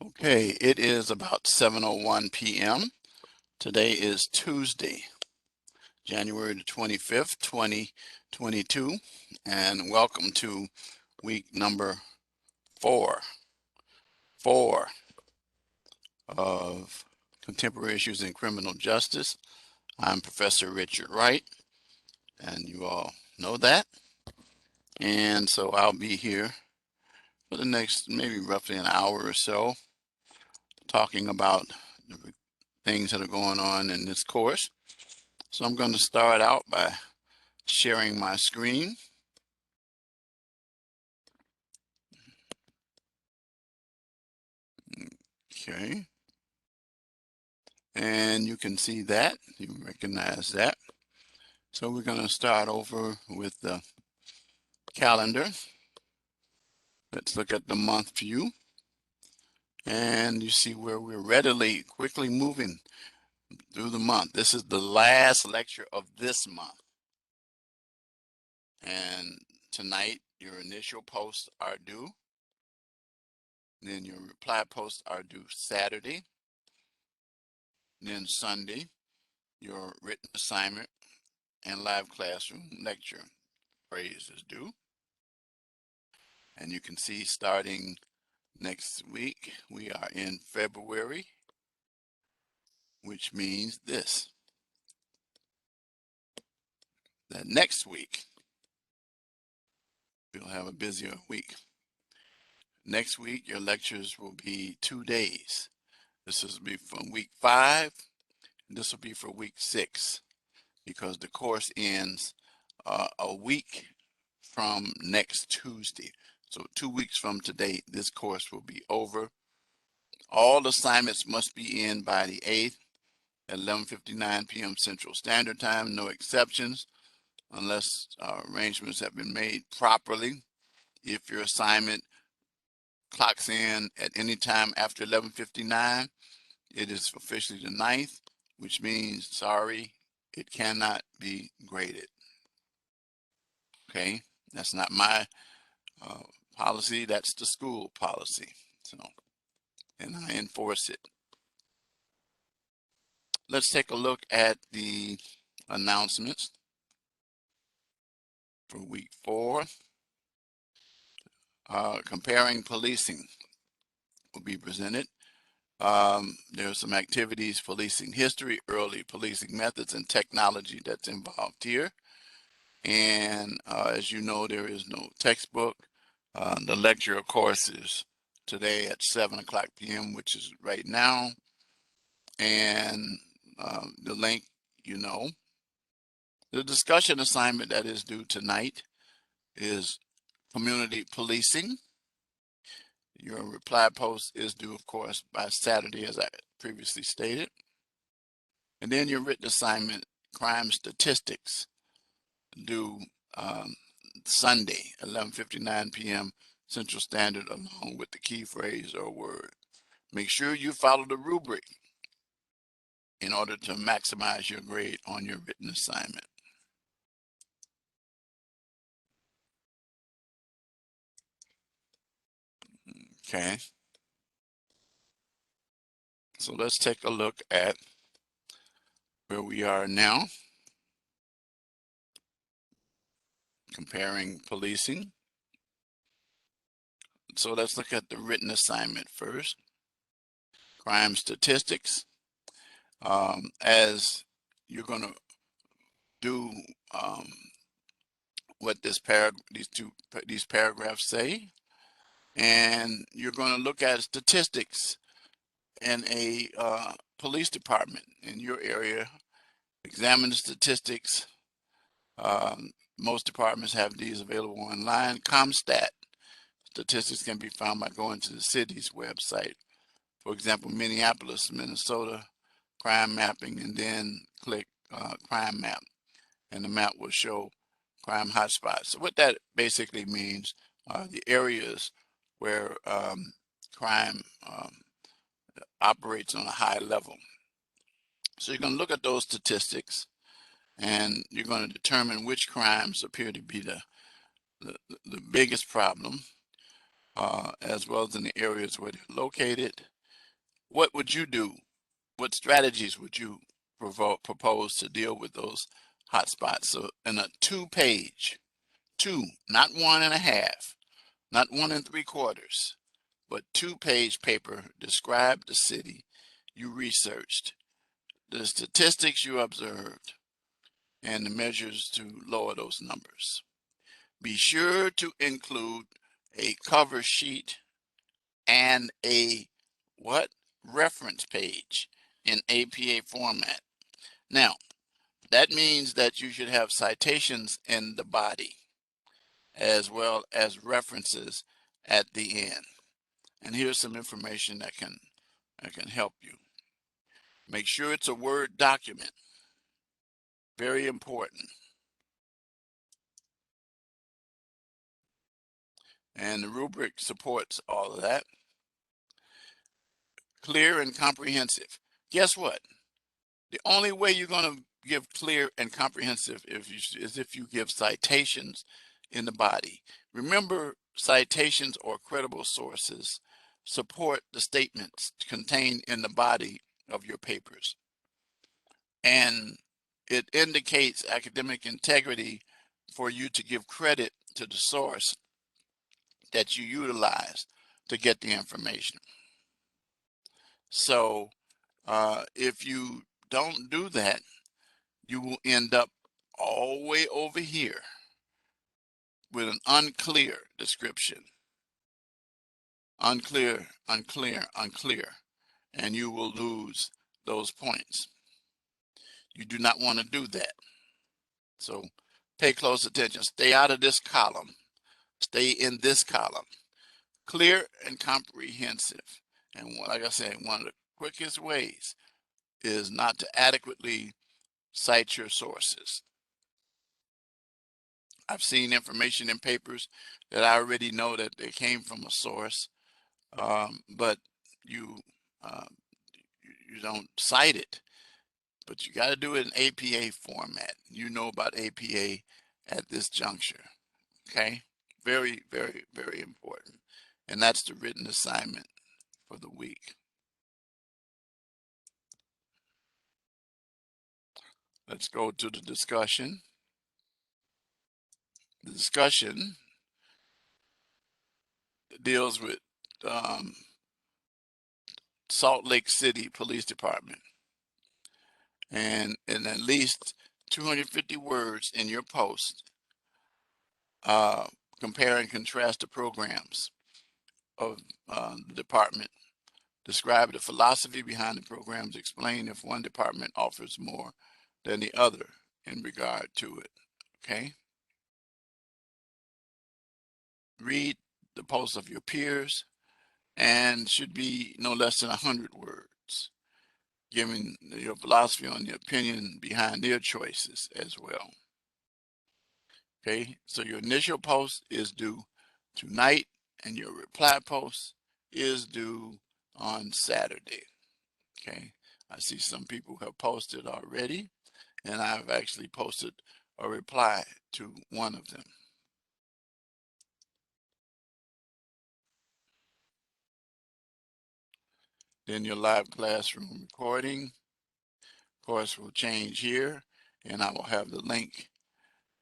Okay, it is about 7:01 p.m. Today is Tuesday, January the 25th, 2022, and welcome to week number four of Contemporary Issues in Criminal Justice. I'm Professor Richard Wright, and you all know that. And so I'll be here for the next maybe roughly an hour or so talking about the things that are going on in this course. So I'm going to start out by sharing my screen. Okay. And you can see that, you recognize that. So we're going to start over with the calendar. Let's look at the month view. And you see where we're quickly moving through the month. This is the last lecture of this month. And tonight, your initial posts are due. Then your reply posts are due Saturday. Then Sunday, your written assignment and live classroom lecture praise is due. And you can see starting next week, we are in February, which means this, that next week, we'll have a busier week. Next week, your lectures will be 2 days. This will be from week 5, and this will be for week 6, because the course ends a week from next Tuesday. So 2 weeks from today, this course will be over. All assignments must be in by the 8th at 11:59 p.m. Central Standard Time, no exceptions, unless arrangements have been made properly. If your assignment clocks in at any time after 11:59, it is officially the 9th, which means, sorry, it cannot be graded. Okay, that's not my policy, that's the school policy. So, and I enforce it. Let's take a look at the announcements for week 4. Comparing policing will be presented. There are some activities, policing history, early policing methods, and technology that's involved here. And as you know, there is no textbook. The lecture, of course, is today at 7:00 p.m., which is right now. And the link, you know. The discussion assignment that is due tonight is community policing. Your reply post is due, of course, by Saturday, as I previously stated. And then your written assignment, crime statistics, due Sunday, 11:59 p.m. Central Standard, along with the key phrase or word. Make sure you follow the rubric in order to maximize your grade on your written assignment. Okay. So let's take a look at where we are now. Comparing policing. So let's look at the written assignment first. Crime statistics. As you're going to do what these paragraphs say, and you're going to look at statistics in a police department in your area. Examine the statistics. Most departments have these available online. ComStat statistics can be found by going to the city's website. For example, Minneapolis, Minnesota, crime mapping, and then click crime map, and the map will show crime hotspots. So what that basically means are the areas where crime operates on a high level. So you're going to look at those statistics, and you're going to determine which crimes appear to be the biggest problem, as well as in the areas where they're located, what would you do? What strategies would you propose to deal with those hot spots? So in a 2-page, two, not 1.5, not 1 3/4, but 2-page paper, describe the city you researched, the statistics you observed, and the measures to lower those numbers. Be sure to include a cover sheet and a what? Reference page in APA format. Now, that means that you should have citations in the body as well as references at the end. And here's some information that can help you. Make sure it's a Word document. Very important. And the rubric supports all of that. Clear and comprehensive. Guess what? The only way you're going to give clear and comprehensive is if you give citations in the body. Remember, citations or credible sources support the statements contained in the body of your papers. And it indicates academic integrity for you to give credit to the source that you utilize to get the information. So if you don't do that, you will end up all the way over here with an unclear description. Unclear, unclear, unclear. And you will lose those points. You do not want to do that. So pay close attention. Stay out of this column. Stay in this column. Clear and comprehensive. And like I said, one of the quickest ways is not to adequately cite your sources. I've seen information in papers that I already know that they came from a source, but you uh, you don't cite it. But you got to do it in APA format. You know about APA at this juncture. Okay, very, very, very important. And that's the written assignment for the week. Let's go to the discussion. The discussion deals with Salt Lake City Police Department, and in at least 250 words in your post, uh, compare and contrast the programs of the department. Describe the philosophy behind the programs. Explain if one department offers more than the other in regard to it. Okay. Read the posts of your peers and should be no less than 100 words, giving your philosophy on the opinion behind their choices as well. Okay, so your initial post is due tonight and your reply post is due on Saturday. Okay, I see some people have posted already, and I've actually posted a reply to one of them. Then your live classroom recording, of course, will change here, and I will have the link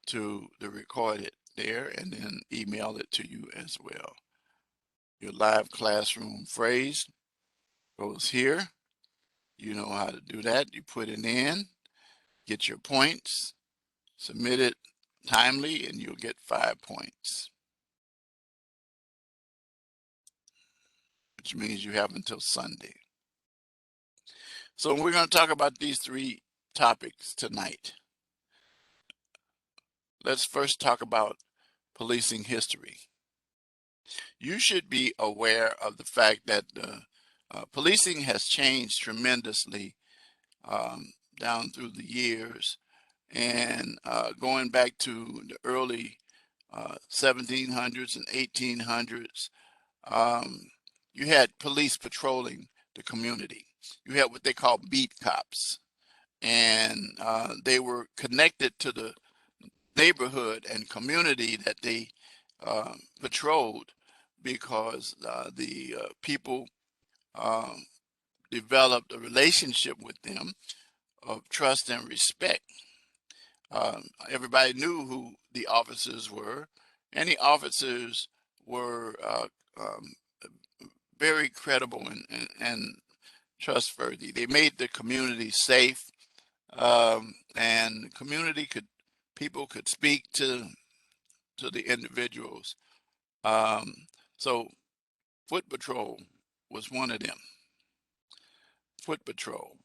to the recorded there and then email it to you as well. Your live classroom phrase goes here. You know how to do that. You put it in, get your points, submit it timely, and you'll get 5 points, which means you have until Sunday. So we're going to talk about these 3 topics tonight. Let's first talk about policing history. You should be aware of the fact that policing has changed tremendously down through the years, and going back to the early 1700s and 1800s, you had police patrolling the community. You had what they call beat cops, and they were connected to the neighborhood and community that they patrolled because the people developed a relationship with them of trust and respect. Everybody knew who the officers were, and the officers were very credible and trustworthy. They made the community safe, and the community people could speak to the individuals. So Foot Patrol was one of them. Foot Patrol,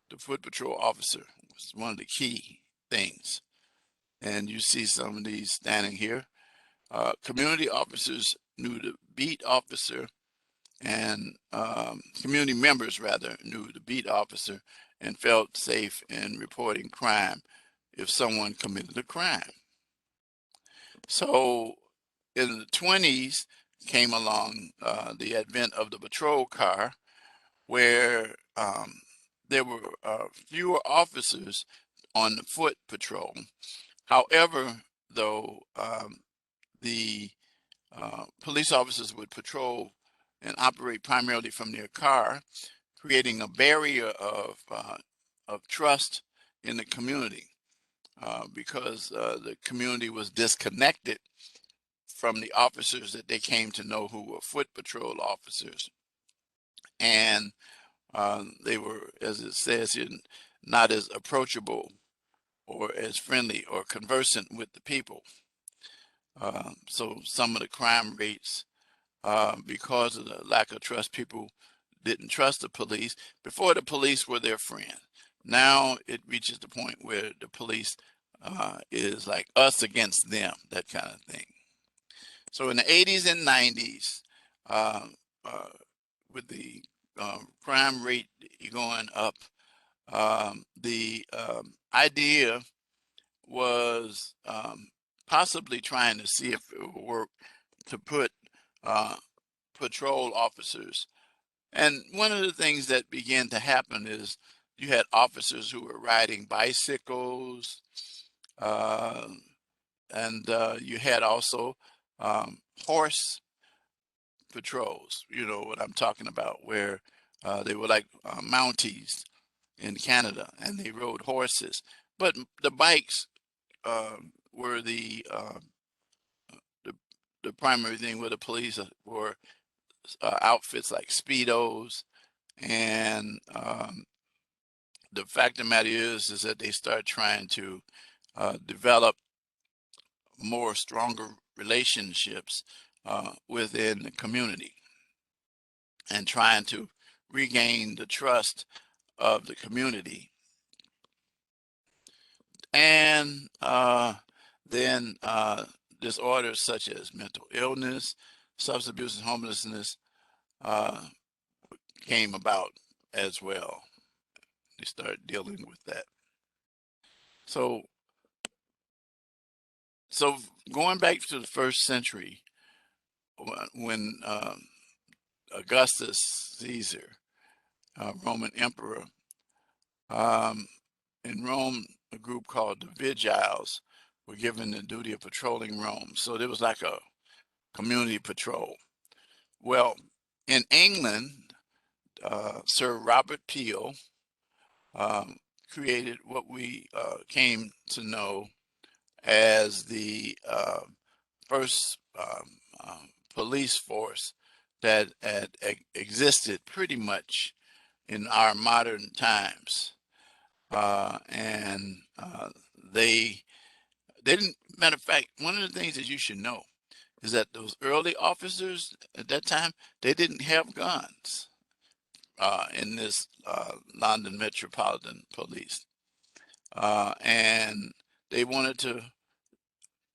the Foot Patrol officer was one of the key things. And you see some of these standing here. Community officers knew the beat officer, and community members rather knew the beat officer and felt safe in reporting crime if someone committed a crime. So in the 20s came along the advent of the patrol car, where there were fewer officers on the foot patrol. However, though, the police officers would patrol and operate primarily from their car, creating a barrier of trust in the community because the community was disconnected from the officers that they came to know who were foot patrol officers. And they were, as it says here, not as approachable or as friendly or conversant with the people. So some of the crime rates, because of the lack of trust, people didn't trust the police. Before, the police were their friend. Now it reaches the point where the police is like us against them, that kind of thing. So in the 80s and 90s, with the crime rate going up, the idea was possibly trying to see if it would work to put patrol officers. And one of the things that began to happen is you had officers who were riding bicycles, and you had also horse patrols. You know what I'm talking about, where they were like Mounties in Canada, and they rode horses. But the bikes were the primary thing, where the police were outfits like Speedos. And the fact of the matter is that they start trying to develop more stronger relationships within the community and trying to regain the trust of the community. And then disorders such as mental illness, substance abuse, and homelessness came about as well. They started dealing with that. So going back to the first century, when Augustus Caesar, Roman emperor, in Rome, a group called the Vigiles were given the duty of patrolling Rome. So there was like a community patrol. Well, in England, Sir Robert Peel created what we came to know as the first police force that had existed pretty much in our modern times. And they didn't, matter of fact, one of the things that you should know is that those early officers at that time, they didn't have guns in this London Metropolitan Police. And they wanted to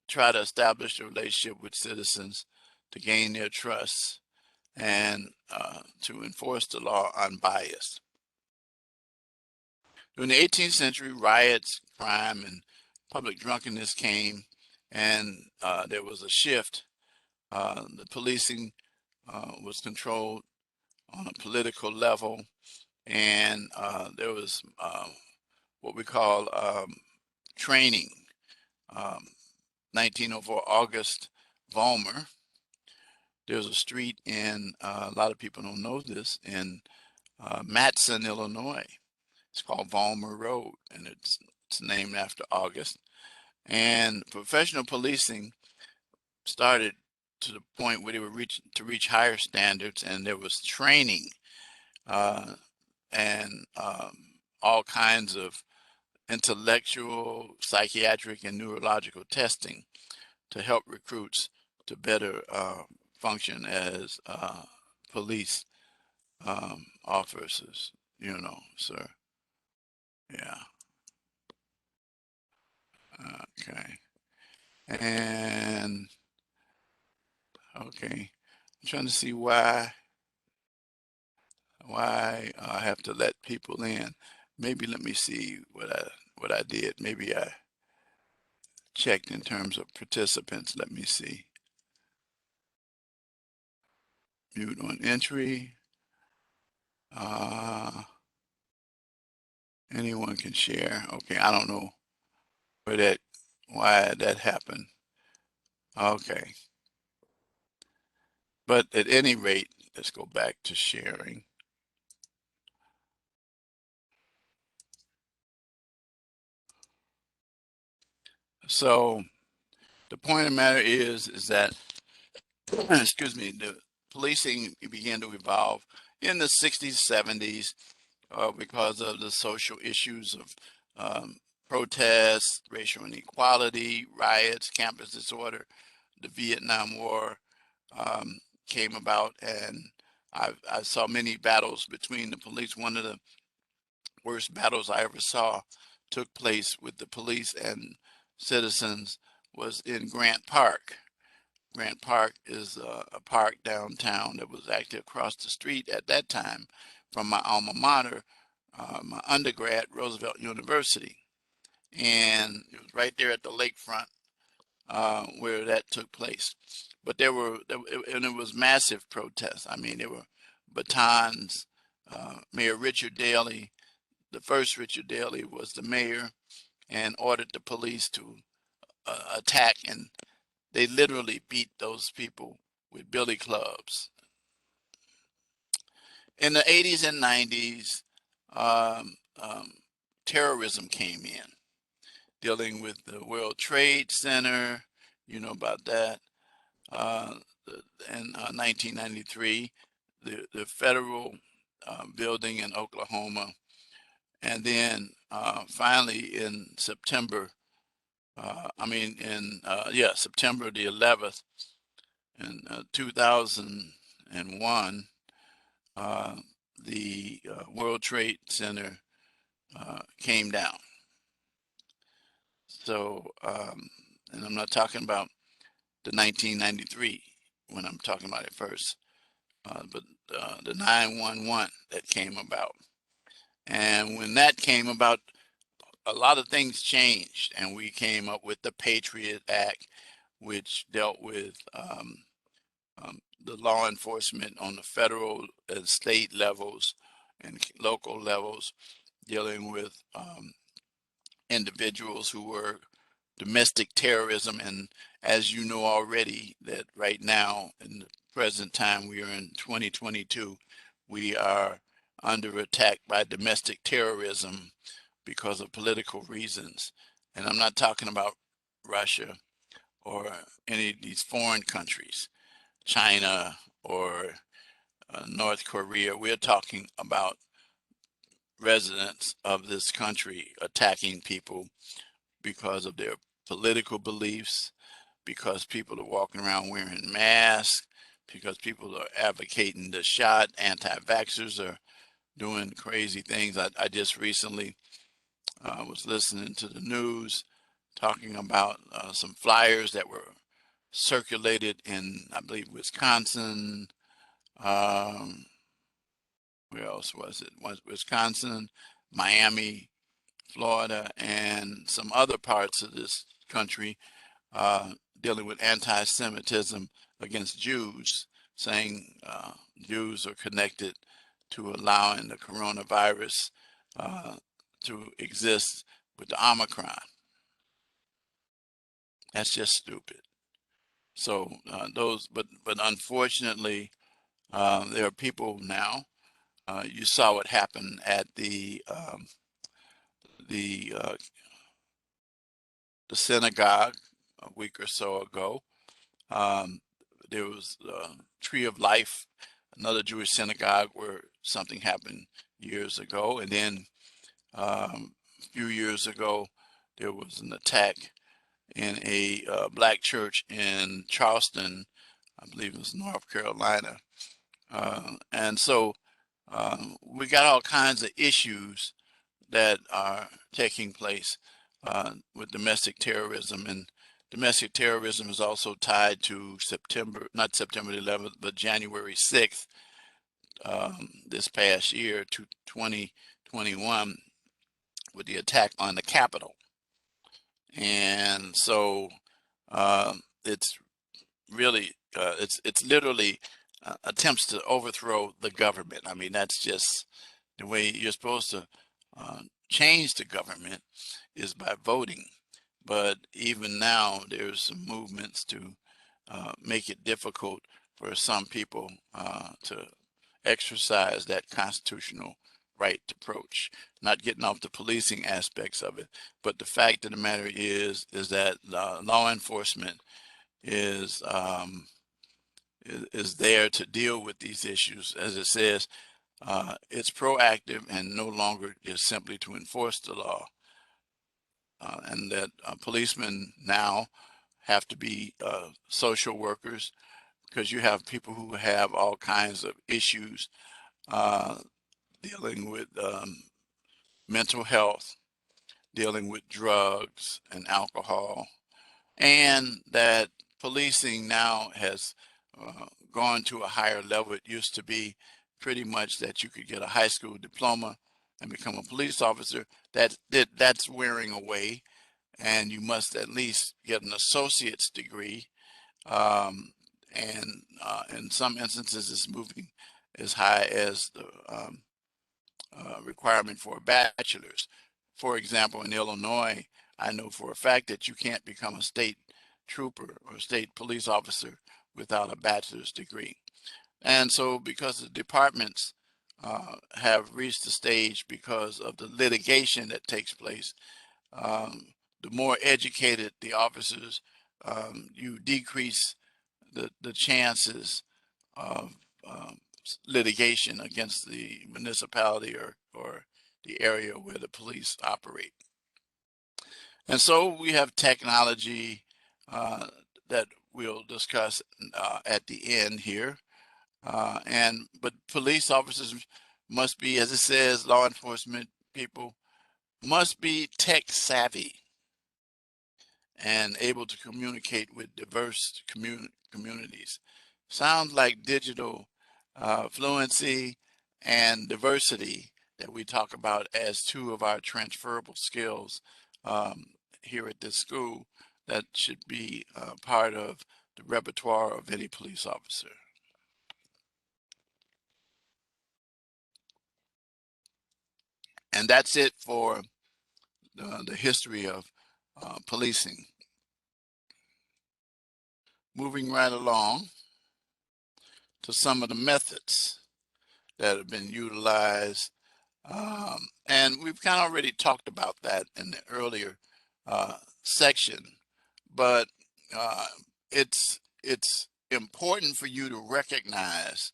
try to establish a relationship with citizens to gain their trust and to enforce the law unbiased. During the 18th century, riots, crime, and public drunkenness came, and there was a shift. The policing was controlled on a political level, and there was what we call training. 1904, August Vollmer. There's a street in, a lot of people don't know this, in Matson, Illinois. It's called Vollmer Road, and it's named after August. And professional policing started to the point where they were reach higher standards, and there was training uh, and all kinds of intellectual, psychiatric, and neurological testing to help recruits to better function as police officers, sir. Yeah. Okay. And okay, I'm trying to see why I have to let people in. Maybe let me see what I did. Maybe I checked in terms of participants. Let me see. Mute on entry. Uh, anyone can share. Okay, I don't know why that happened. Okay, but at any rate, let's go back to sharing. So the point of the matter is that excuse me, the policing began to evolve in the 60s, 70s because of the social issues of protests, racial inequality, riots, campus disorder. The Vietnam War came about, and I saw many battles between the police. One of the worst battles I ever saw took place with the police and citizens was in Grant Park. Grant Park is a park downtown that was actually across the street at that time from my alma mater, my undergrad, Roosevelt University. And it was right there at the lakefront where that took place. But and it was massive protests. I mean, there were batons. Mayor Richard Daley, the first Richard Daley was the mayor and ordered the police to attack, and they literally beat those people with billy clubs. In the 80s and 90s, um, um, terrorism came in, dealing with the World Trade Center. You know about that. Uh, in 1993, the federal building in Oklahoma, and then finally in September, September the 11th in 2001, uh, the World Trade Center came down. So, and I'm not talking about the 1993 when I'm talking about it first, but the 911 that came about. And when that came about, a lot of things changed, and we came up with the Patriot Act, which dealt with the law enforcement on the federal and state levels and local levels, dealing with individuals who were domestic terrorism. And as you know already, that right now in the present time, we are in 2022, we are under attack by domestic terrorism because of political reasons. And I'm not talking about Russia or any of these foreign countries, China or North Korea. We're talking about residents of this country attacking people because of their political beliefs, because people are walking around wearing masks, because people are advocating the shot, anti-vaxxers are doing crazy things. I just recently was listening to the news talking about some flyers that were circulated in, I believe, Wisconsin. Um, where else was it? Wisconsin, Miami, Florida, and some other parts of this country dealing with anti-Semitism against Jews, saying Jews are connected to allowing the coronavirus uh, to exist with the Omicron. That's just stupid. So but unfortunately, there are people now You saw what happened at the uh, the synagogue a week or so ago. Um, there was Tree of Life, another Jewish synagogue where something happened years ago, and then a few years ago there was an attack in a black church in Charleston, I believe it was North Carolina. And so we got all kinds of issues that are taking place with domestic terrorism. And domestic terrorism is also tied to September, not September 11th, but January 6th, this past year, to 2021, with the attack on the Capitol. And so it's really, it's literally attempts to overthrow the government. I mean, that's just the way you're supposed to uh, change the government is by voting. But even now, there's some movements to make it difficult for some people to exercise that constitutional right to approach. Not getting off the policing aspects of it, but the fact of the matter is that law enforcement is is there to deal with these issues. As it says, it's proactive and no longer just simply to enforce the law. And that policemen now have to be social workers because you have people who have all kinds of issues uh, dealing with mental health, dealing with drugs and alcohol, and that policing now has gone to a higher level. It used to be pretty much that you could get a high school diploma and become a police officer. That's wearing away, and you must at least get an associate's degree. Um, and in some instances, it's moving as high as the requirement for a bachelor's. For example, in Illinois, I know for a fact that you can't become a state trooper or state police officer without a bachelor's degree. And so because the departments have reached the stage because of the litigation that takes place, um, the more educated the officers, you decrease the chances of um, litigation against the municipality or the area where the police operate. And so we have technology uh, that we'll discuss at the end here. But police officers must be, as it says, law enforcement people must be tech savvy and able to communicate with diverse communities. Sounds like digital fluency and diversity that we talk about as two of our transferable skills um, here at this school that should be part of the repertoire of any police officer. And that's it for the history of policing. Moving right along to some of the methods that have been utilized. And we've kind of already talked about that in the earlier section, but uh, it's important for you to recognize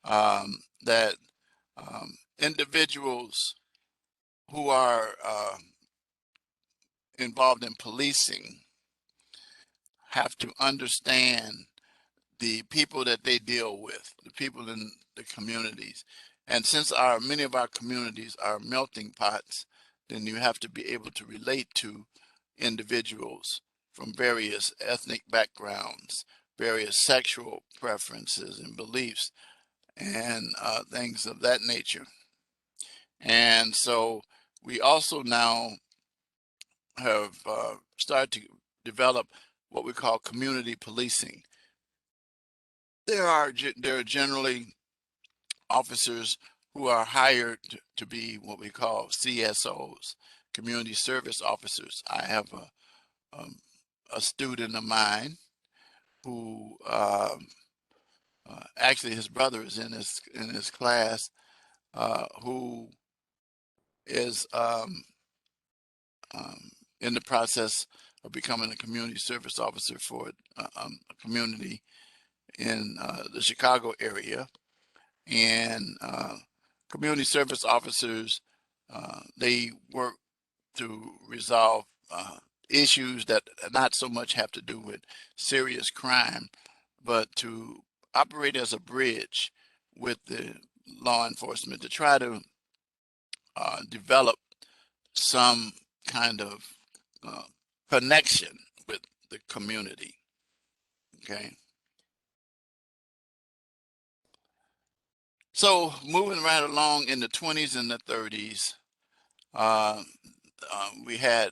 that individuals who are involved in policing have to understand the people that they deal with, the people in the communities. And since many of our communities are melting pots, then you have to be able to relate to individuals from various ethnic backgrounds, various sexual preferences and beliefs, and things of that nature. And so we also now have started to develop what we call community policing. There are generally officers who are hired to be what we call CSOs, community service officers. I have a student of mine who actually his brother is in his class, who is um, in the process of becoming a community service officer for a community in the Chicago area. And community service officers, they work to resolve issues that not so much have to do with serious crime, but to operate as a bridge with the law enforcement to try to develop some kind of uh, connection with the community. Okay. So moving right along in the 20s and the 30s, uh, we had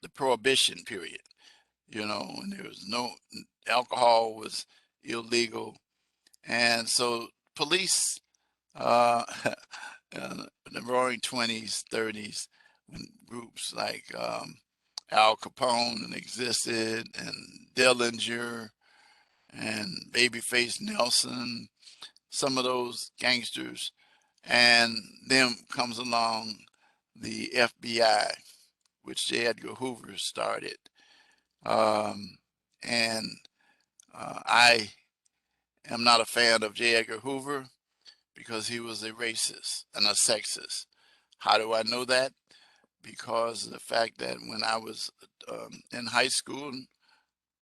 the prohibition period, when there was no alcohol was illegal. And so police, uh, in the roaring 20s, 30s, when groups like Al Capone existed and Dillinger and Babyface Nelson, some of those gangsters, and then comes along the FBI, which J. Edgar Hoover started. Um, and I am not a fan of J. Edgar Hoover because he was a racist and a sexist. How do I know that? Because of the fact that when I was in high school,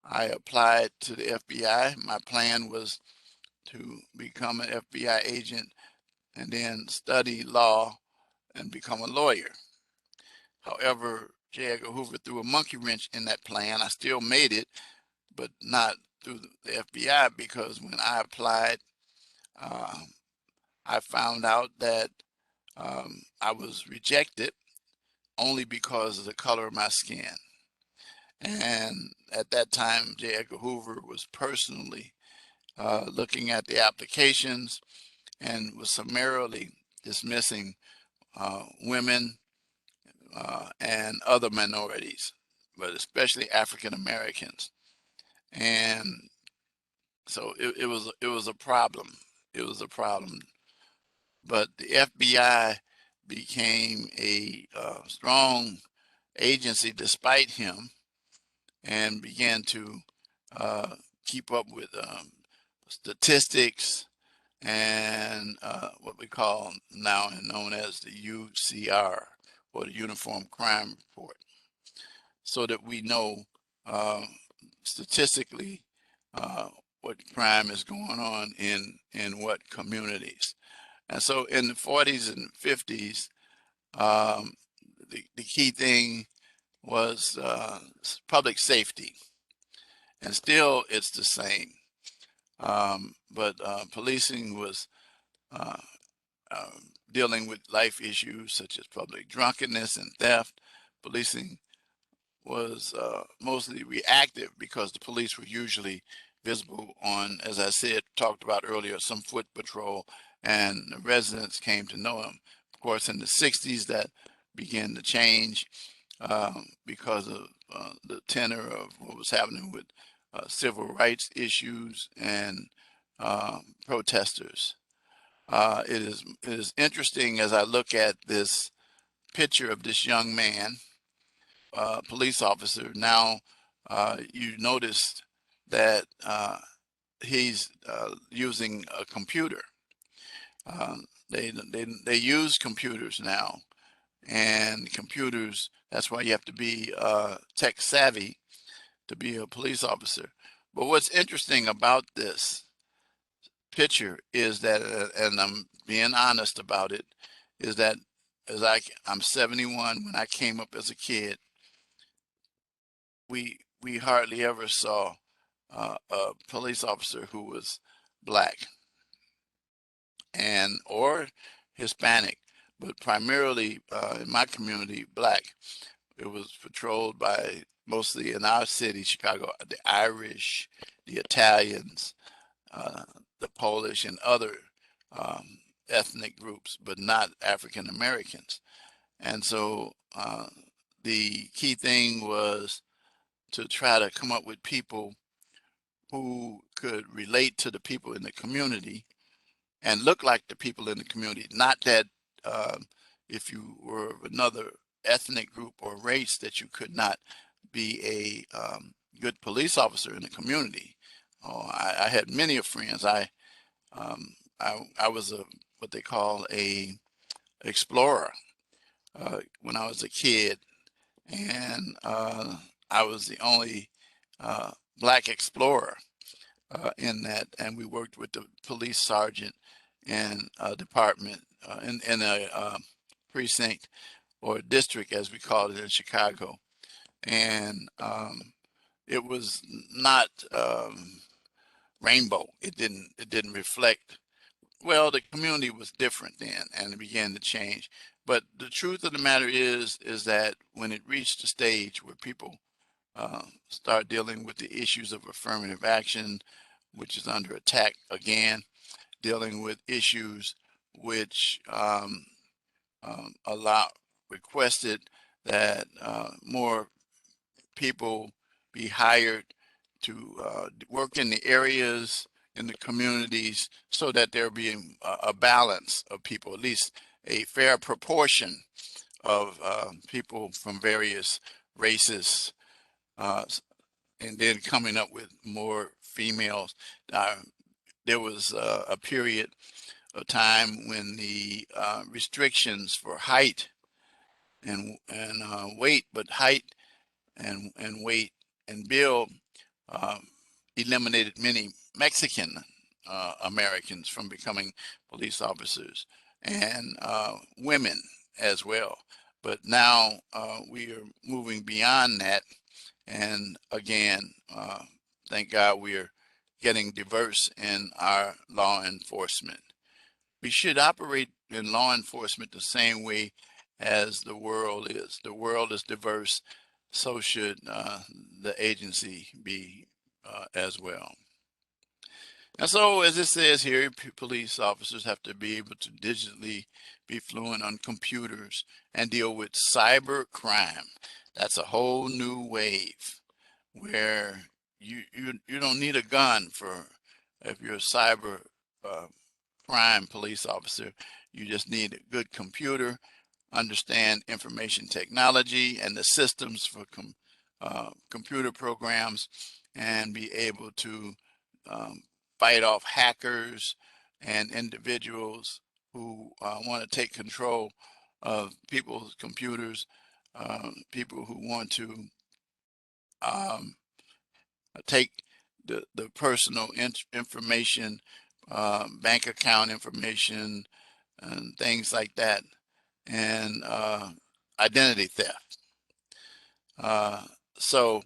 I applied to the FBI. My plan was to become an FBI agent and then study law and become a lawyer. However, J. Edgar Hoover threw a monkey wrench in that plan. I still made it, but not through the FBI, because when I applied, uh, I found out that I was rejected only because of the color of my skin. And at that time, J. Edgar Hoover was personally looking at the applications and was summarily dismissing women and other minorities, but especially African Americans. And so it was a problem. It was a problem. But the FBI became a strong agency despite him, and began to uh, keep up with statistics and what we call now known as the UCR, or the Uniform Crime Report, so that we know uh, statistically what crime is going on in what communities. And so in the 40s and 50s, um, the key thing was public safety, and still it's the same. But policing was uh, uh, dealing with life issues such as public drunkenness and theft. Policing was mostly reactive because the police were usually visible on, as I said, talked about earlier, some foot patrol, and the residents came to know him. Of course, in the 60s, that began to change because of the tenor of what was happening with civil rights issues and protesters. It is interesting as I look at this picture of this young man, police officer. Now, you noticed that he's using a computer. They use computers now, and computers. That's why you have to be tech savvy to be a police officer. But what's interesting about this picture is that, and I'm being honest about it, is that I'm 71. When I came up as a kid, we hardly ever saw a police officer who was black and or Hispanic, but primarily in my community, black. It was patrolled by, mostly in our city, Chicago, the Irish, the Italians, uh, the Polish, and other um, ethnic groups, but not African Americans. And so the key thing was to try to come up with people who could relate to the people in the community and look like the people in the community. Not that if you were of another ethnic group or race that you could not be a good police officer in the community. Oh, I had many of friends. Um, I was a what they call a explorer when I was a kid, and I was the only black explorer in that, and we worked with the police sergeant and department in a precinct or district, as we called it in Chicago, and it was not rainbow. It didn't reflect. Well, the community was different then, and it began to change. But the truth of the matter is that when it reached the stage where people start dealing with the issues of affirmative action, which is under attack again, dealing with issues which allow requested that more people be hired to work in the areas in the communities so that there be a balance of people, at least a fair proportion of people from various races, uh, and then coming up with more females. Uh, there was a period of time when the restrictions for height and weight, but height and weight and build um, eliminated many Mexican Americans from becoming police officers and women as well. But now we are moving beyond that. And again, thank God we are getting diverse in our law enforcement. We should operate in law enforcement the same way as the world is. The world is diverse, so should the agency be as well. And so, as it says here, police officers have to be able to digitally be fluent on computers and deal with cyber crime. That's a whole new wave where you don't need a gun for if you're a cyber uh, crime police officer. You just need a good computer, understand information technology and the systems for computer programs, and be able to um, fight off hackers and individuals who want to take control of people's computers, people who want to um, take the personal information, bank account information, and things like that, and identity theft. Uh, so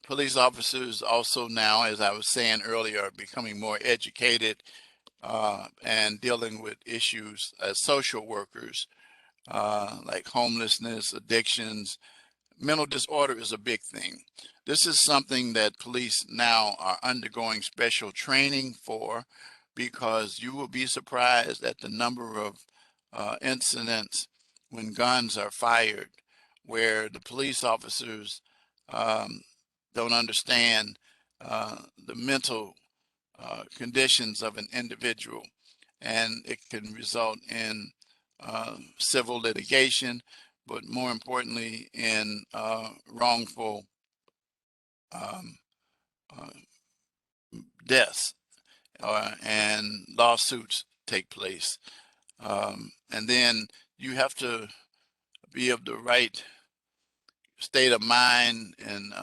police officers also now, as I was saying earlier, are becoming more educated and dealing with issues as social workers like homelessness, addictions. Mental disorder is a big thing. This is something that police now are undergoing special training for, because you will be surprised at the number of incidents when guns are fired where the police officers um, don't understand the mental conditions of an individual, and it can result in civil litigation, but more importantly, in wrongful um, uh, deaths and lawsuits take place. And then you have to be of the right state of mind and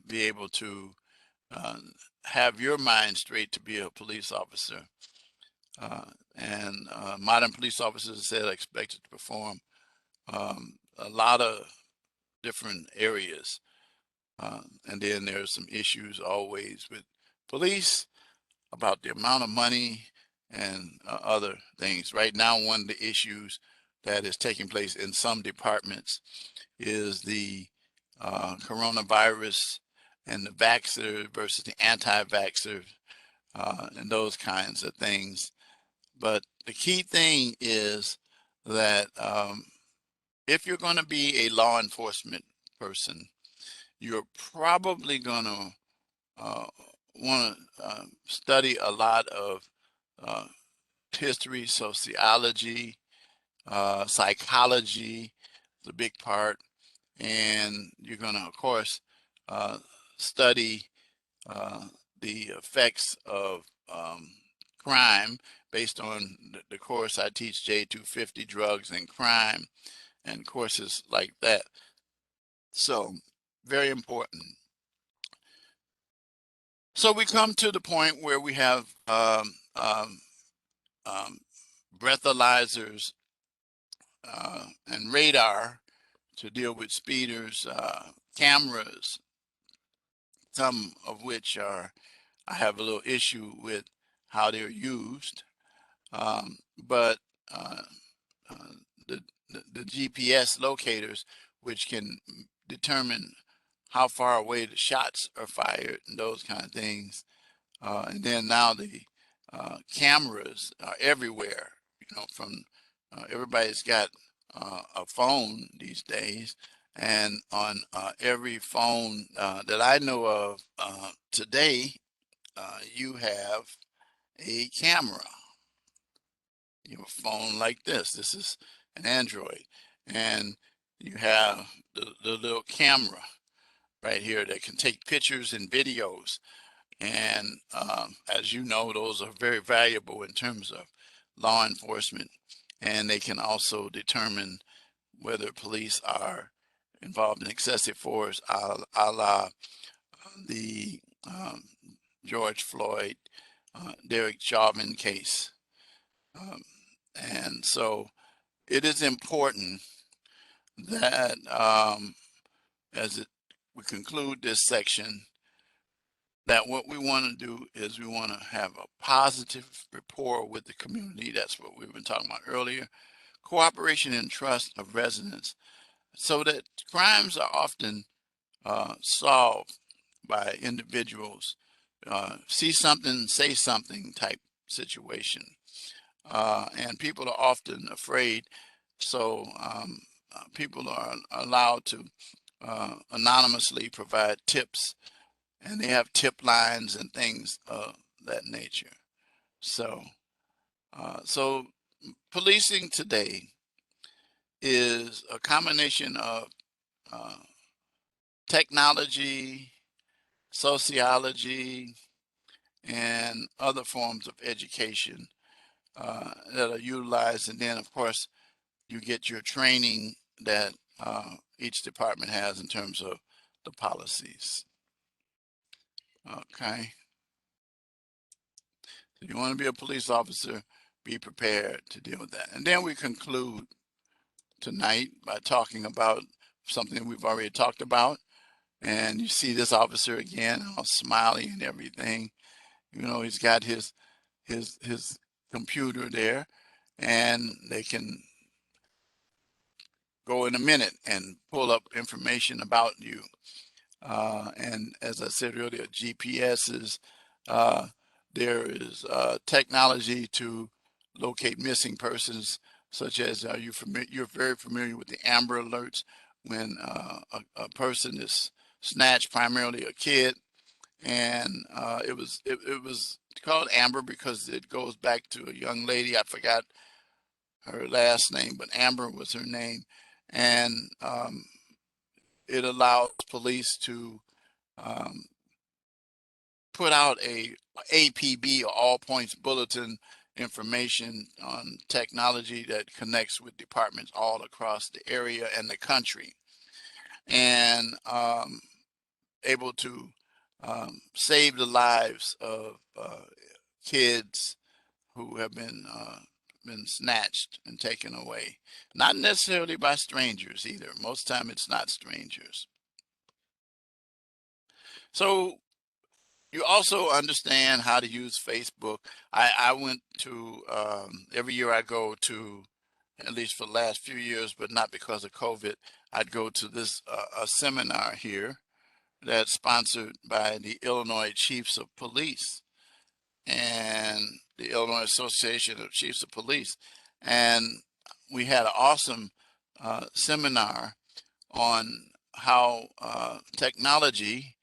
be able to uh, have your mind straight to be a police officer. And modern police officers said are expected to perform a lot of different areas. And then there's some issues always with police about the amount of money and other things. Right now, one of the issues that is taking place in some departments is the coronavirus and the vaxxer versus the anti-vaxxer and those kinds of things. But the key thing is that if you're going to be a law enforcement person, you're probably going to want to study a lot of uh, history, sociology, psychology is a big part. And you're going to, of course, study the effects of crime based on the course I teach, J250, drugs and crime, and courses like that. So very important. So we come to the point where we have breathalyzers and radar to deal with speeders, cameras, some of which are, I have a little issue with how they're used, but uh, uh, the, the GPS locators, which can determine how far away the shots are fired and those kind of things. And then now the cameras are everywhere, from everybody's got a phone these days. And on every phone that I know of today, you have a camera. You have a phone like this. This is an Android. And you have the little camera right here that can take pictures and videos. And as you know, those are very valuable in terms of law enforcement. And they can also determine whether police are involved in excessive force, a la the George Floyd, Derek Chauvin case. And so it is important that we conclude this section, that what we want to do is we want to have a positive rapport with the community. That's what we've been talking about earlier. Cooperation and trust of residents, so that crimes are often solved by individuals. See something, say something type situation. And people are often afraid. So people are allowed to anonymously provide tips, and they have tip lines and things of that nature. So, so policing today is a combination of technology, sociology, and other forms of education that are utilized. And then, of course, you get your training that each department has in terms of the policies. Okay. So you want to be a police officer, be prepared to deal with that. And then we conclude tonight by talking about something we've already talked about. And you see this officer again, all smiley and everything. He's got his computer there, and they can go in a minute and pull up information about you. And as I said earlier, GPSs, there is technology to locate missing persons, such as you're very familiar with the Amber Alerts, when a person is snatched, primarily a kid. And it was called Amber because it goes back to a young lady. I forgot her last name, but Amber was her name. And it allows police to put out a APB, or all points bulletin, information on technology that connects with departments all across the area and the country, and able to save the lives of kids who have been snatched and taken away. Not necessarily by strangers either. Most time it's not strangers. So you also understand how to use Facebook. I went to, every year I go to, at least for the last few years, but not because of COVID, I'd go to this a seminar here that's sponsored by the Illinois Chiefs of Police and the Illinois Association of Chiefs of Police. And we had an awesome seminar on how technology,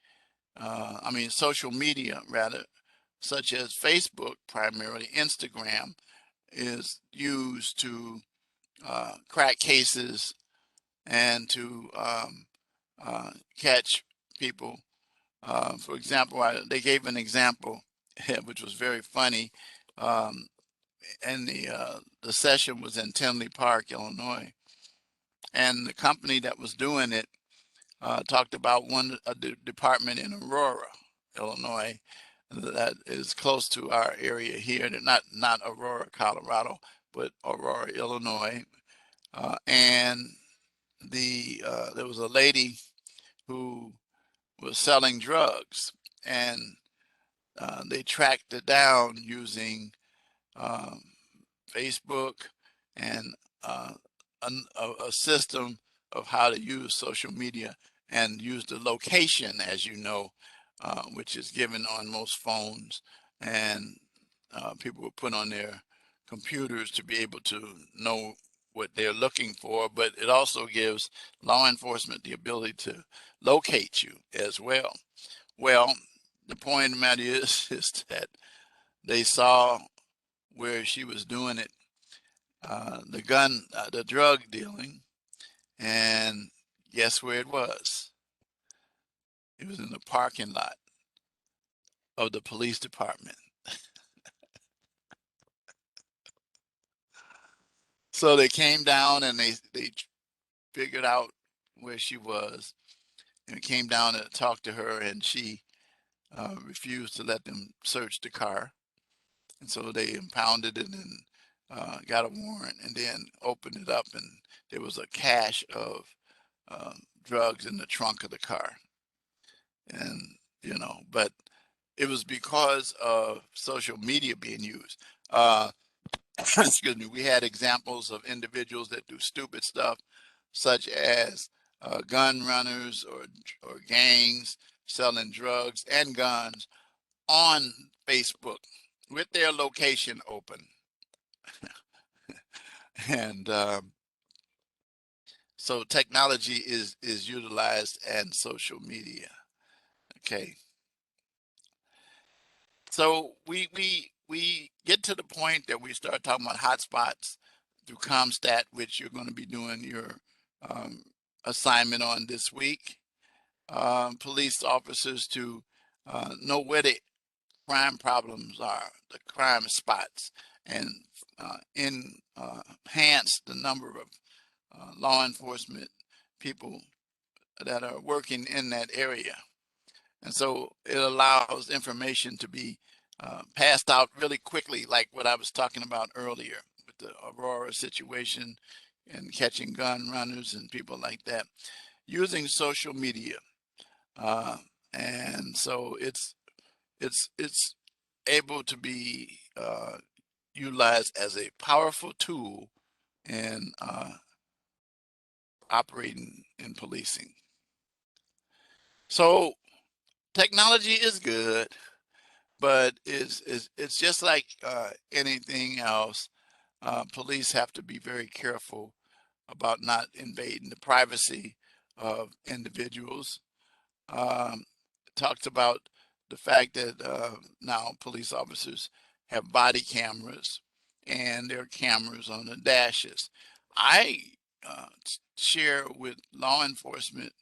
social media rather, such as Facebook, primarily Instagram, is used to crack cases and to catch people. For example, they gave an example which was very funny. Um, and the session was in Tinley Park, Illinois, and the company that was doing it talked about one department in Aurora, Illinois, that is close to our area here. They're not Aurora, Colorado, but Aurora, Illinois, and there was a lady who was selling drugs, and they tracked it down using um, Facebook and uh, a system of how to use social media and use the location, as you know, which is given on most phones, and people will put on their computers to be able to know what they're looking for, but it also gives law enforcement the ability to locate you as well. Well, the point of the matter is that they saw where she was doing it, the drug dealing, and guess where it was? It was in the parking lot of the police department. So they came down and they figured out where she was and came down and talked to her, and she refused to let them search the car. And so they impounded it and got a warrant and then opened it up, and there was a cache of drugs in the trunk of the car. And, but it was because of social media being used. Excuse me, we had examples of individuals that do stupid stuff, such as gun runners or gangs selling drugs and guns on Facebook with their location open. And so technology is utilized and social media. Okay. So we get to the point that we start talking about hotspots through ComStat, which you're going to be doing your um, assignment on this week. Police officers to know where the crime problems are, the crime spots, and enhance the number of law enforcement people that are working in that area. And so it allows information to be passed out really quickly, like what I was talking about earlier with the Aurora situation and catching gun runners and people like that, using social media. Uh, and so it's able to be utilized as a powerful tool in operating in policing. So technology is good, but it's just like anything else. Police have to be very careful about not invading the privacy of individuals. Um, talks about the fact that now police officers have body cameras and there are cameras on the dashes. I share with law enforcement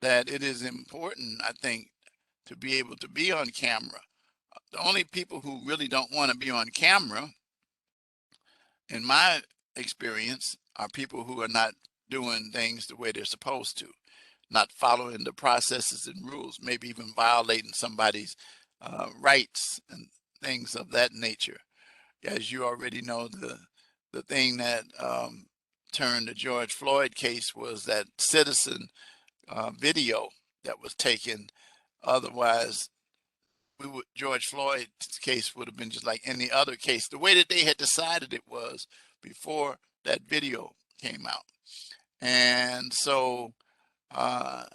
that it is important, I think, to be able to be on camera. The only people who really don't want to be on camera, in my experience, are people who are not doing things the way they're supposed to, not following the processes and rules, maybe even violating somebody's rights and things of that nature. As you already know, the thing that turned the George Floyd case was that citizen video that was taken. Otherwise, George Floyd's case would have been just like any other case. The way that they had decided it was before that video came out. And so uh,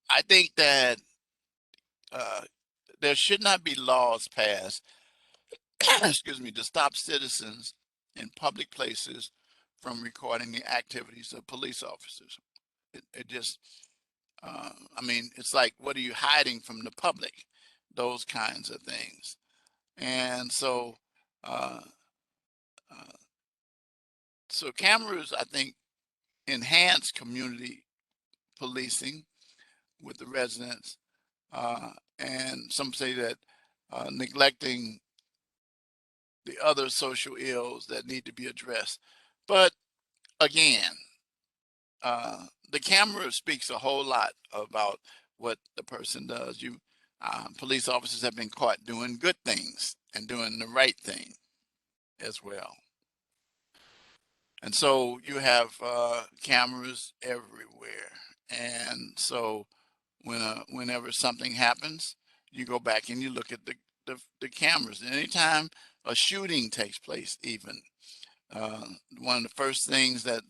I think that uh, there should not be laws passed, excuse me, to stop citizens in public places from recording the activities of police officers. It just, I mean, it's like, what are you hiding from the public? Those kinds of things. And so uh, So cameras, I think, enhance community policing with the residents, uh, and some say that neglecting the other social ills that need to be addressed. But again, the camera speaks a whole lot about what the person does. Police officers have been caught doing good things and doing the right thing as well. And so you have cameras everywhere. And so whenever something happens, you go back and you look at the cameras. And anytime a shooting takes place, even uh, one of the first things that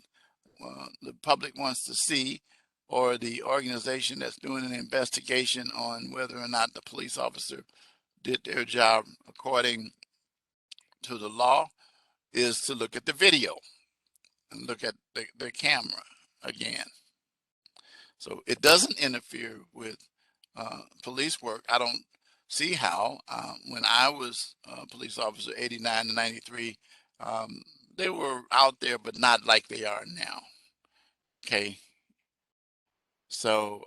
the public wants to see, or the organization that's doing an investigation on whether or not the police officer did their job according to the law, is to look at the video and look at the camera again. So it doesn't interfere with police work. I don't see how. When I was a police officer, 89 to 93, um, they were out there, but not like they are now. Okay. So,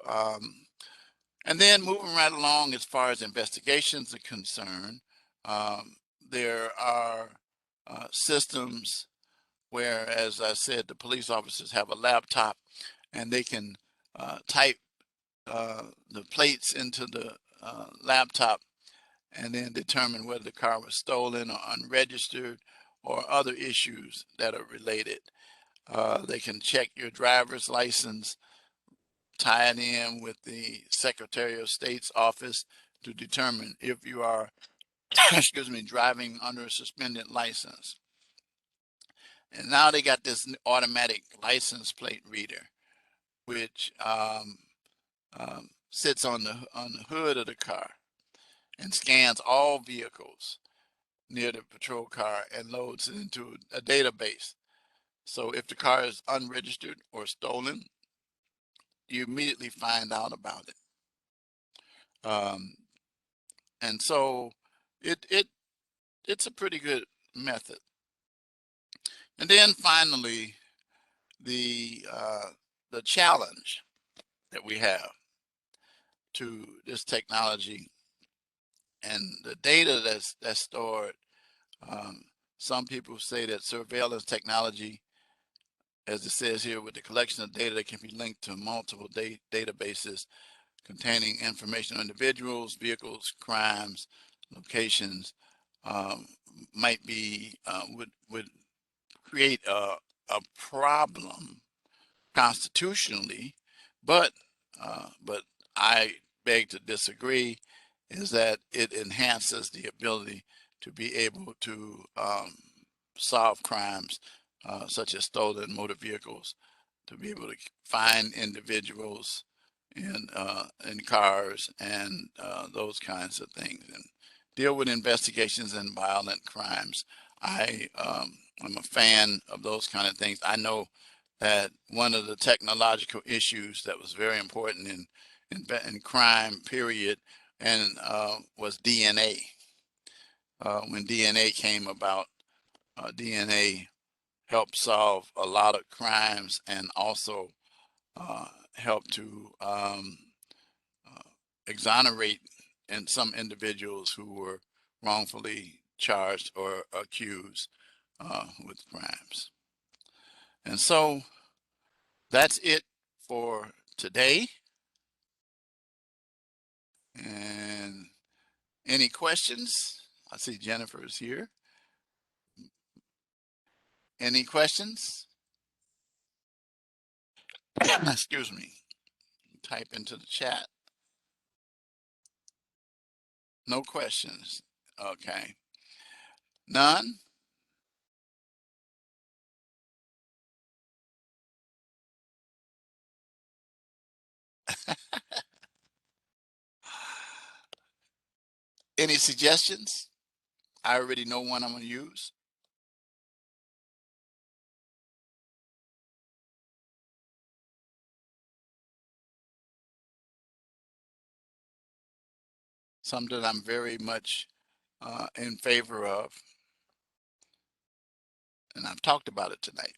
and then moving right along as far as investigations are concerned, there are systems where, as I said, the police officers have a laptop and they can type the plates into the laptop and then determine whether the car was stolen or unregistered or other issues that are related. They can check your driver's license, tie it in with the Secretary of State's office to determine if you are, excuse me, driving under a suspended license. And now they got this automatic license plate reader, which sits on the hood of the car and scans all vehicles near the patrol car and loads it into a database. So if the car is unregistered or stolen, you immediately find out about it. Um, and so it's a pretty good method. And then finally, the challenge that we have to this technology and the data that's stored. Um, some people say that surveillance technology, as it says here, with the collection of data that can be linked to multiple databases containing information on individuals, vehicles, crimes, locations, um, might be would create a problem constitutionally, but I beg to disagree. Is that it enhances the ability to be able to solve crimes such as stolen motor vehicles, to be able to find individuals in cars and those kinds of things, and deal with investigations and violent crimes. I'm a fan of those kind of things. I know that one of the technological issues that was very important in crime period and was DNA. When DNA came about, DNA helped solve a lot of crimes and also helped to uh, exonerate and some individuals who were wrongfully charged or accused with crimes. And so that's it for today. And any questions? I see Jennifer's here. Any questions? Excuse me. Type into the chat. No questions. Okay. None? Any suggestions? I already know one I'm going to use. Something I'm very much in favor of. and I've talked about it tonight.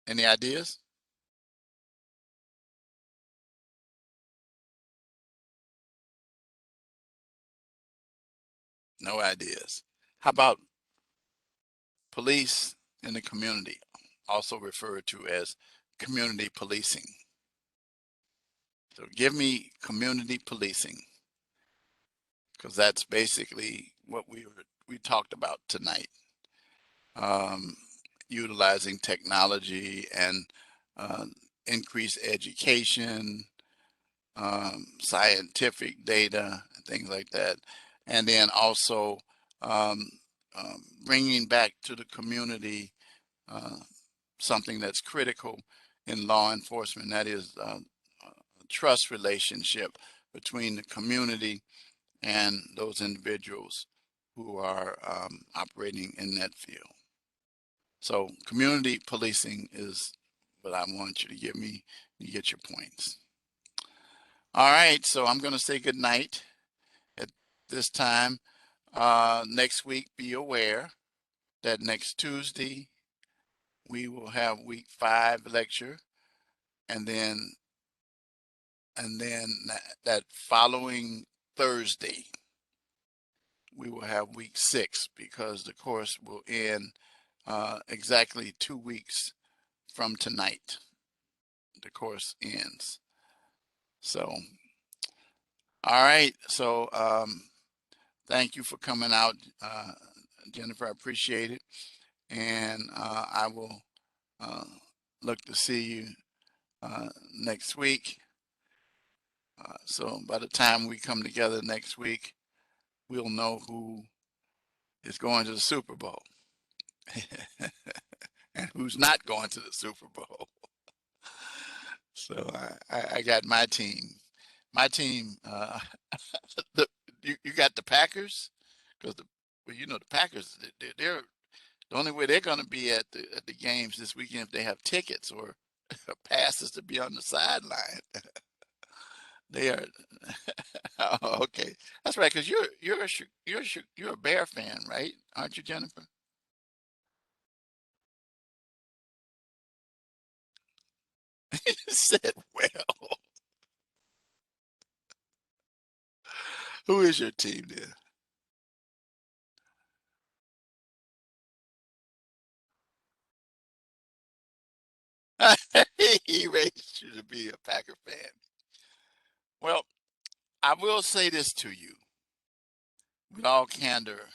Any ideas? No ideas. How about police in the community, also referred to as community policing? So give me community policing, because that's basically what we talked about tonight. Um, Utilizing technology and uh, increased education, scientific data, and things like that, and then also um, bringing back to the community uh, something that's critical in law enforcement. That is a trust relationship between the community and those individuals who are operating in that field. So community policing is what I want you to give me. You get your points. All right, so I'm going to say good night at this time. Next week, be aware that next Tuesday we will have week 5 lecture, and then that following Thursday we will have week 6, because the course will end exactly 2 weeks from tonight. The course ends. So, all right. So, thank you for coming out, Jennifer. I appreciate it, and I will look to see you next week. So by the time we come together next week, we'll know who is going to the Super Bowl and who's not going to the Super Bowl. So I got my team. My team, the, you got the Packers, because well, you know, the Packers, they're the only way they're going to be at the games this weekend if they have tickets or passes to be on the sideline. They are. Oh, okay, that's right. Because you're a Bear fan, right? Aren't you, Jennifer? Said well. Who is your team then? He raised you to be a Packer fan. Well, I will say this to you, with all candor: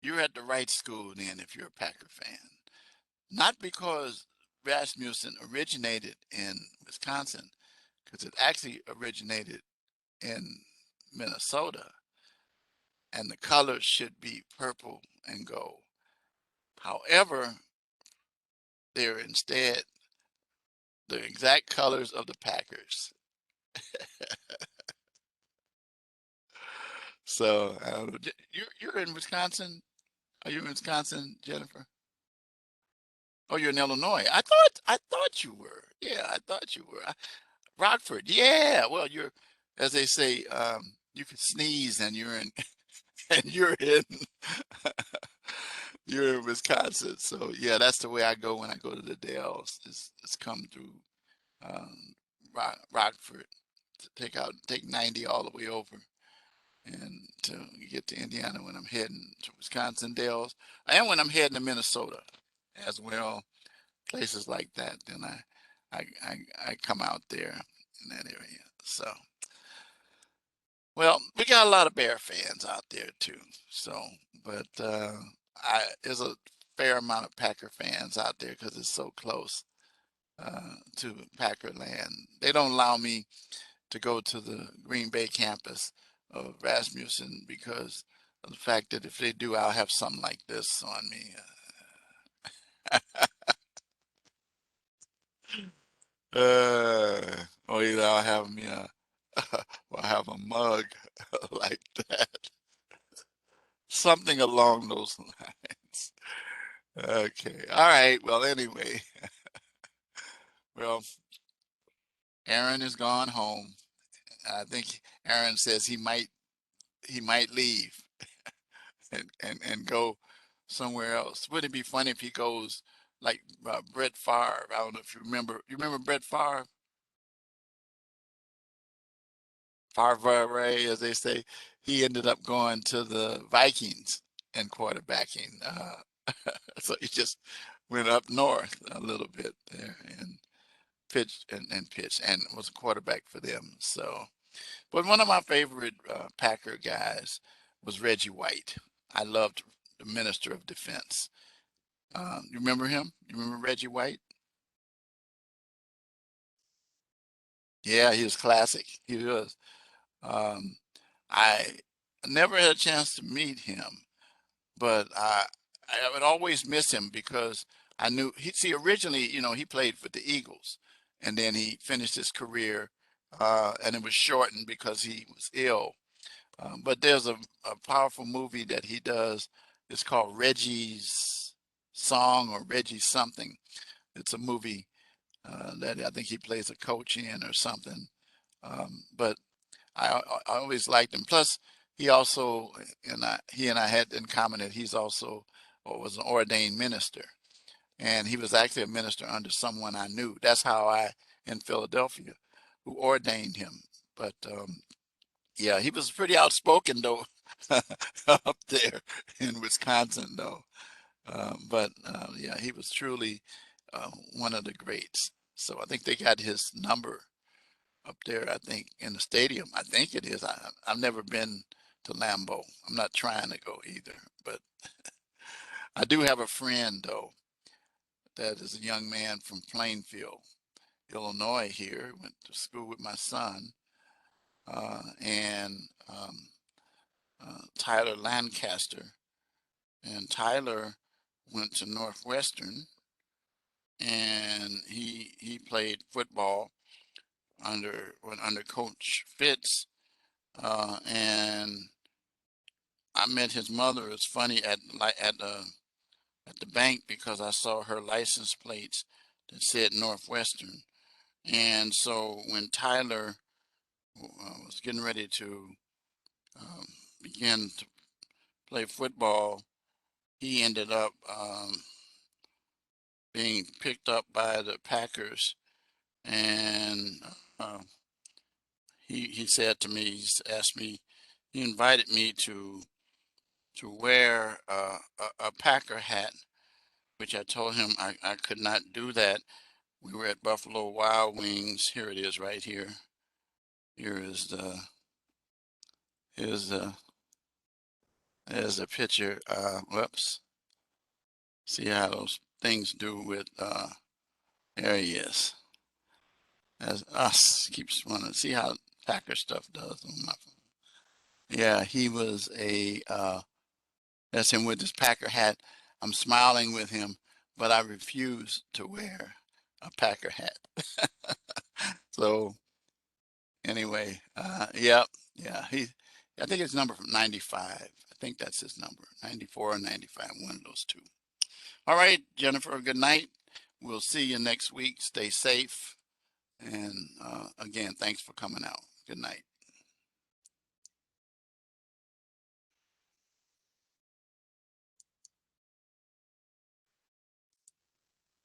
you're at the right school then if you're a Packer fan. Not because Rasmussen originated in Wisconsin, because it actually originated in Minnesota, and the colors should be purple and gold. However, they're instead the exact colors of the Packers. So you're in Wisconsin. Are you in Wisconsin, Jennifer? Oh, you're in Illinois. I thought you were. Yeah, I thought you were. Rockford. Yeah. Well, you're, as they say, you can sneeze and you're in and you're in Wisconsin. So yeah, that's the way I go when I go to the Dells. It's come through um, Rockford, to take 90 all the way over and to get to Indiana when I'm heading to Wisconsin Dells, and when I'm heading to Minnesota as well, places like that. Then I come out there in that area. So, well, we got a lot of Bear fans out there too. So, but there's a fair amount of Packer fans out there because it's so close to Packer land. They don't allow me to go to the Green Bay campus of Rasmussen because of the fact that if they do, I'll have something like this on me. Or either I'll have me or have a mug like that, something along those lines. Okay, all right. Well, anyway, well, Aaron is gone home. I think Aaron says he might leave. and go somewhere else. Would it be funny if he goes like Brett Favre? I don't know if you remember. You remember Brett Favre? Favre, as they say. He ended up going to the Vikings and quarterbacking. So he just went up north a little bit there and pitched and was a quarterback for them. So, but one of my favorite Packer guys was Reggie White. I loved the Minister of Defense. You remember him? You remember Reggie White? Yeah, he was classic. He was. Um, I never had a chance to meet him, but I would always miss him because I knew he see originally, he played for the Eagles, and then he finished his career, and it was shortened because he was ill. But there's a powerful movie that he does. It's called Reggie's Song or Reggie something. It's a movie that I think he plays a coach in or something. But I always liked him. Plus, he also he and I had in common that he's also or was an ordained minister, and he was actually a minister under someone I knew. That's how I in Philadelphia, who ordained him. But yeah, he was pretty outspoken though up there in Wisconsin though. But yeah, he was truly one of the greats. So I think they got his number up there, I think, in the stadium. I think it is. I've never been to Lambeau. I'm not trying to go either. But I do have a friend, though, that is a young man from Plainfield, Illinois here, went to school with my son, and Tyler Lancaster. And Tyler went to Northwestern, and he played football under Coach Fitz, and I met his mother. It's funny at the bank because I saw her license plates that said Northwestern. And so when Tyler was getting ready to um, begin to play football, he ended up being picked up by the Packers. And uh, he said to me, he asked me, he invited me to wear a Packer hat, which I told him I could not do that. We were at Buffalo Wild Wings. Here it is right here. Here is here's the there's a picture. Whoops. See how those things do with there he is. As us keeps running. See how Packer stuff does on my phone. Yeah, he was a that's him with his Packer hat. I'm smiling with him, but I refuse to wear a Packer hat. So anyway, yep, yeah, I think his number from 95. I think that's his number, 94 or 95, one of those two. All right, Jennifer, good night. We'll see you next week. Stay safe. And again, thanks for coming out. Good night.